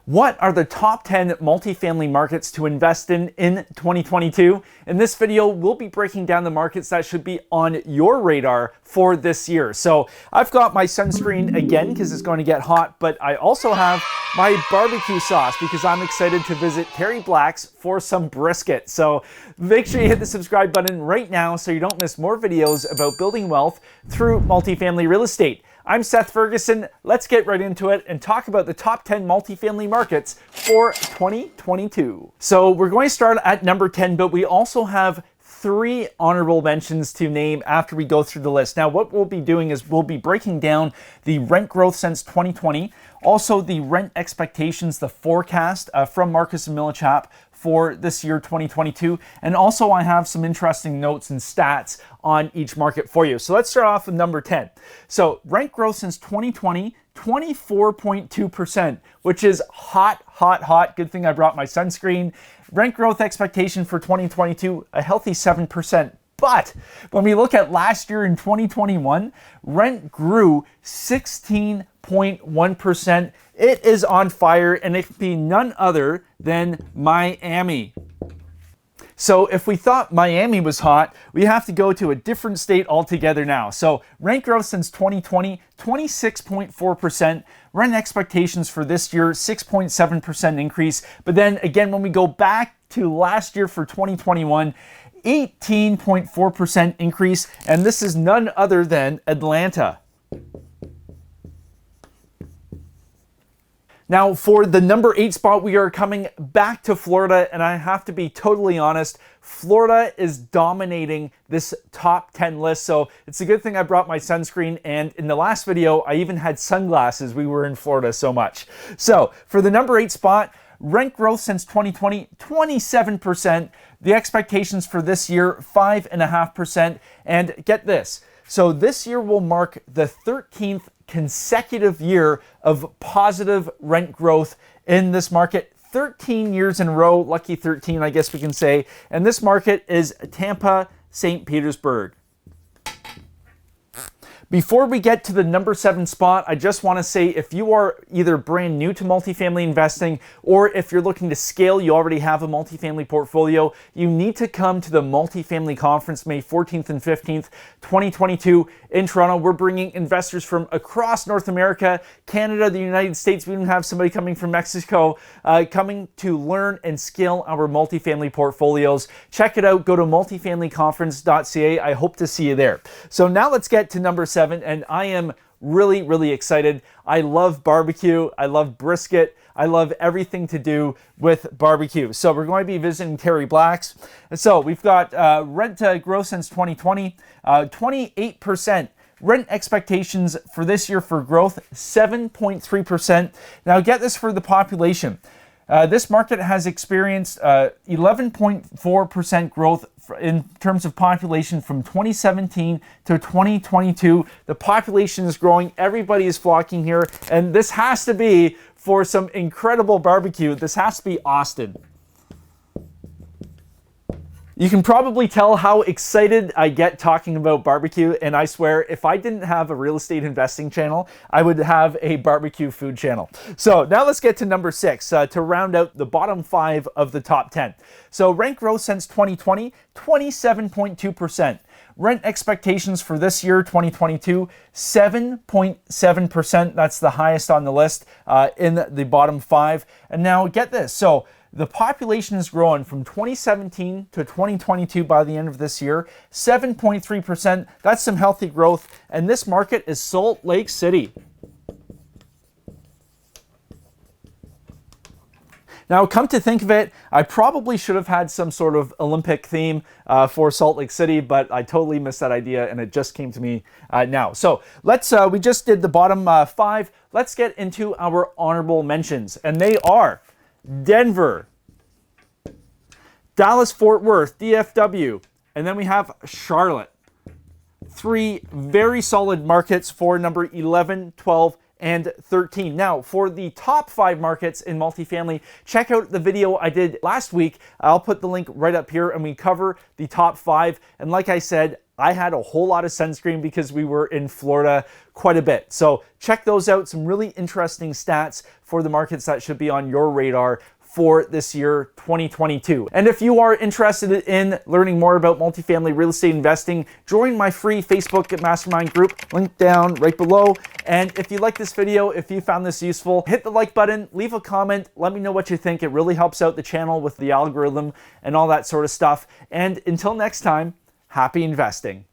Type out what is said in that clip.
What are the top 10 multifamily markets to invest in 2022? In this video, we'll be breaking down the markets that should be on your radar for this year. So I've got my sunscreen again because it's going to get hot, but I also have my barbecue sauce because I'm excited to visit Terry Black's for some brisket. So make sure you hit the subscribe button right now so you don't miss more videos about building wealth through multifamily real estate. I'm Seth Ferguson. Let's get right into it and talk about the top 10 multifamily markets for 2022. So we're going to start at number 10, but we also have 3 honorable mentions to name after we go through the list. Now, what we'll be doing is we'll be breaking down the rent growth since 2020, also the rent expectations, the forecast from Marcus and Millichap for this year 2022, and also I have some interesting notes and stats on each market for you. So let's start off with number 10. So rent growth since 2020, 24.2%, which is hot, hot, hot. Good thing I brought my sunscreen. Rent growth expectation for 2022, a healthy 7%. But when we look at last year in 2021, rent grew 16.1%. It is on fire, and it could be none other than Miami. So if we thought Miami was hot, we have to go to a different state altogether now. So rent growth since 2020, 26.4%. Rent expectations for this year, 6.7% increase. But then again, when we go back to last year for 2021, 18.4% increase. And this is none other than Atlanta. Now, for the number 8 spot, we are coming back to Florida, and I have to be totally honest, Florida is dominating this top 10 list, so it's a good thing I brought my sunscreen, and in the last video, I even had sunglasses. We were in Florida so much. So, for the number 8 spot, rent growth since 2020, 27%. The expectations for this year, 5.5%, and get this. So this year will mark the 13th consecutive year of positive rent growth in this market. 13 years in a row, lucky 13, I guess we can say. And this market is Tampa, St. Petersburg. Before we get to the number 7 spot, I just want to say if you are either brand new to multifamily investing or if you're looking to scale, you already have a multifamily portfolio, you need to come to the Multifamily Conference May 14th and 15th, 2022 in Toronto. We're bringing investors from across North America, Canada, the United States. We even have somebody coming from Mexico coming to learn and scale our multifamily portfolios. Check it out. Go to multifamilyconference.ca. I hope to see you there. So now let's get to number 7. And I am really, really excited. I love barbecue. I love brisket. I love everything to do with barbecue. So we're going to be visiting Terry Black's. So we've got rent growth since 2020, 28%. Rent expectations for this year for growth, 7.3%. Now get this for the population. This market has experienced 11.4% growth in terms of population from 2017 to 2022. The population is growing. Everybody is flocking here. And this has to be for some incredible barbecue. This has to be Austin. You can probably tell how excited I get talking about barbecue, and I swear if I didn't have a real estate investing channel, I would have a barbecue food channel. So now let's get to number 6 to round out the bottom 5 of the top 10. So rent growth since 2020, 27.2%. Rent expectations for this year, 2022, 7.7%. That's the highest on the list in the bottom 5. And now get this. So the population is growing from 2017 to 2022 by the end of this year, 7.3%. That's some healthy growth. And this market is Salt Lake City. Now, come to think of it, I probably should have had some sort of Olympic theme for Salt Lake City, but I totally missed that idea and it just came to me now. So let's, we just did the bottom 5. Let's get into our honorable mentions. And they are Denver, Dallas-Fort Worth, DFW, and then we have Charlotte. 3 very solid markets for number 11, 12, and 13. Now, for the top 5 markets in multifamily, check out the video I did last week. I'll put the link right up here, and we cover the top 5. And like I said, I had a whole lot of sunscreen because we were in Florida quite a bit. So check those out. Some really interesting stats for the markets that should be on your radar for this year, 2022. And if you are interested in learning more about multifamily real estate investing, join my free Facebook Mastermind group, link down right below. And if you like this video, if you found this useful, hit the like button, leave a comment, let me know what you think. It really helps out the channel with the algorithm and all that sort of stuff. And until next time, happy investing.